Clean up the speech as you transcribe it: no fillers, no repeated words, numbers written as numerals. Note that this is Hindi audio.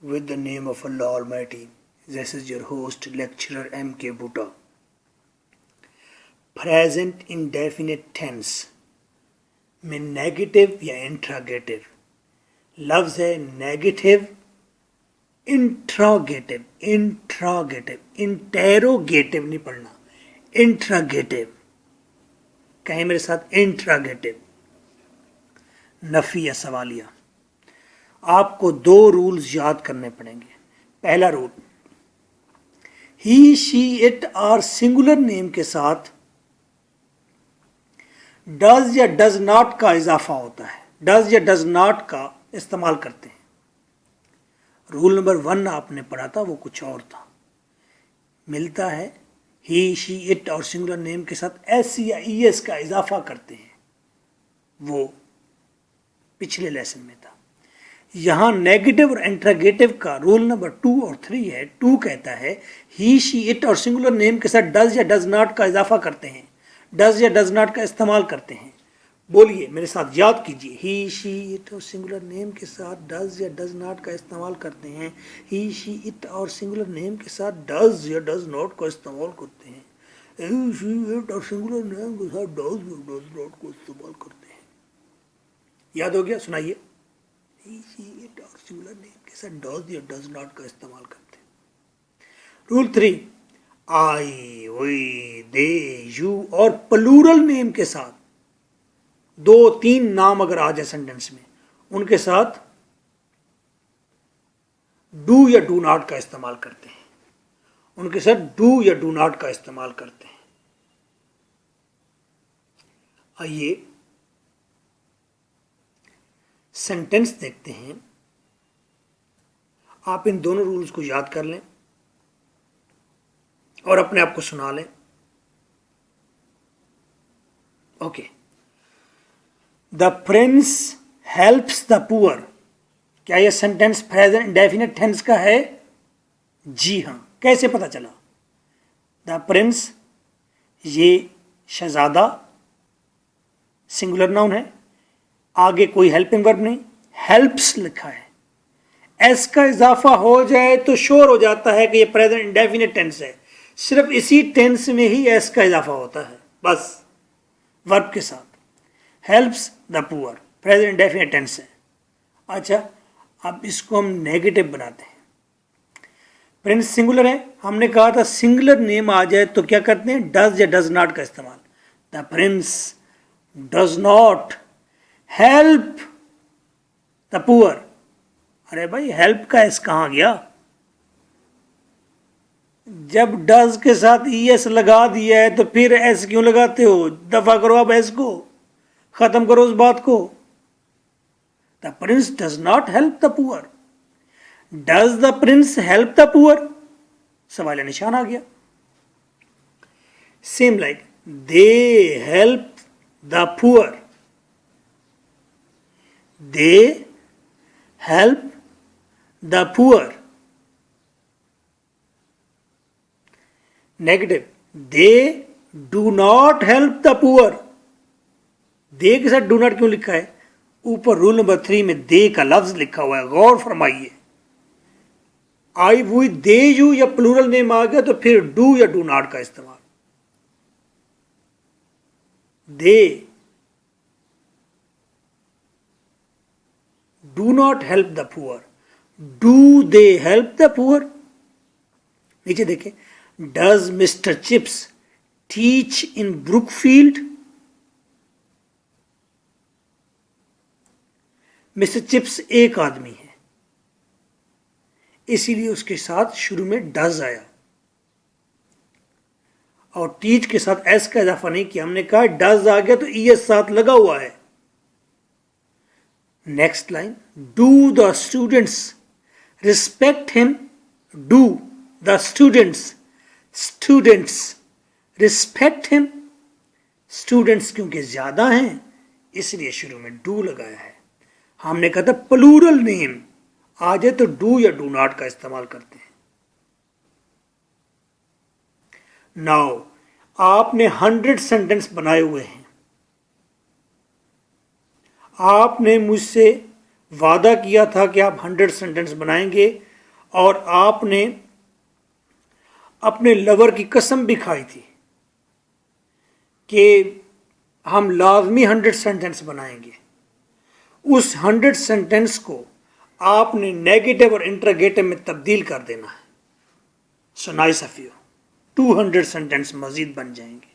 With the name of Allah Almighty, this is your host, lecturer M.K. Bhutta. Present indefinite tense में नेगेटिव या इंट्रागेटिव लफ्ज़ है नेगेटिव इंट्रागेटिव इंटेरोगेटिव नहीं पढ़ना, इंट्रागेटिव। कहें मेरे साथ इंट्रागेटिव, नफ़ी या सवालिया। आपको 2 रूल्स याद करने पड़ेंगे। पहला रूल, ही शी इट और सिंगुलर नेम के साथ डज या डज नॉट का इजाफा होता है। डज या डज नॉट का इस्तेमाल करते हैं। रूल नंबर 1 आपने पढ़ा था, वो कुछ और था। मिलता है ही शी इट और सिंगुलर नेम के साथ एस या ई एस का इजाफा करते हैं, वो पिछले लेसन में था। यहाँ नेगेटिव और इंट्रागेटिव का रूल नंबर 2 और 3 है। 2 कहता है ही शी इट और सिंगुलर नेम के साथ डज या डज नॉट का इजाफा करते हैं, डज या डज नॉट का इस्तेमाल करते हैं। बोलिए मेरे साथ, याद कीजिए। ही शी इट और सिंगुलर नेम के साथ डज या डज नॉट का इस्तेमाल करते हैं। ही शी इट और सिंगुलर नेम के साथ डज या डज नॉट का इस्तेमाल करते हैं। ही शी इट और सिंगुलर नेम के साथ डज या डज नॉट को इस्तेमाल करते हैं। याद हो गया? सुनाइए। ही शी इट और सिंगुलर नेम के साथ डज या डज नॉट का इस्तेमाल करते हैं। Rule 3, I, we, they, you और प्लूरल नेम के साथ 2-3 नाम अगर आ जाए सेंटेंस में, उनके साथ डू या डू नॉट का इस्तेमाल करते हैं। उनके साथ डू या डू नॉट का इस्तेमाल करते हैं। आइए सेंटेंस देखते हैं। आप इन दोनों रूल्स को याद कर लें और अपने आप को सुना लें। Okay. The Prince helps the poor. क्या यह सेंटेंस प्रेजेंट इंडेफिनिट टेंस का है? जी हाँ। कैसे पता चला? द प्रिंस, ये शहजादा सिंगुलर नाउन है, आगे कोई हेल्पिंग वर्ब नहीं, हेल्प्स लिखा है। एस का इजाफा हो जाए तो श्योर हो जाता है कि ये प्रेजेंट इंडेफिनिट टेंस है। सिर्फ इसी टेंस में ही एस का इजाफा होता है, बस वर्ब के साथ। Helps the poor present indefinite tense है। अच्छा, अब इसको हम नेगेटिव बनाते हैं। प्रिंस सिंगुलर है, हमने कहा था सिंगुलर नेम आ जाए तो क्या करते हैं? डज या डज नॉट का इस्तेमाल। The prince does not help the poor. अरे भाई, हेल्प का एस कहाँ गया? जब डज के साथ ई एस लगा दिया है तो फिर एस क्यों लगाते हो? दफा करो अब एस को, खत्म करो उस बात को। The prince does not help the poor. Does the prince help the poor? सवाल निशान आ गया। Same like they help the poor. They help the poor. Negative, they do not help the poor. They के साथ डू नॉट क्यों लिखा है? ऊपर रूल नंबर 3 में दे का लफ्ज लिखा हुआ है, गौर फरमाइए। आई, वी, दे, यू या प्लूरल नेम आ गया तो फिर डू या डू नॉट का इस्तेमाल। दे do not help the poor. Do they help the poor? नीचे देखें, does mister chips teach in Brookfield? Mister chips एक आदमी है, इसीलिए उसके साथ शुरू में डज आया और टीच के साथ एस का इजाफा नहीं किया। हमने कहा डज आ गया तो ई एस साथ लगा हुआ है। Next line, do the students respect him? Do the students respect him? Students क्योंकि ज्यादा हैं इसलिए शुरू में डू लगाया है। हमने कहा था प्लूरल नेम आ जाए तो डू या डू नॉट का इस्तेमाल करते हैं। नाउ आपने 100 सेंटेंस बनाए हुए हैं। आपने मुझसे वादा किया था कि आप 100 सेंटेंस बनाएंगे और आपने अपने लवर की कसम भी खाई थी कि हम लाजमी 100 सेंटेंस बनाएंगे, उस 100 सेंटेंस को आपने नेगेटिव और इंटरोगेटिव में तब्दील कर देना है। So nice of you, 200 sentence मजीद बन जाएंगे।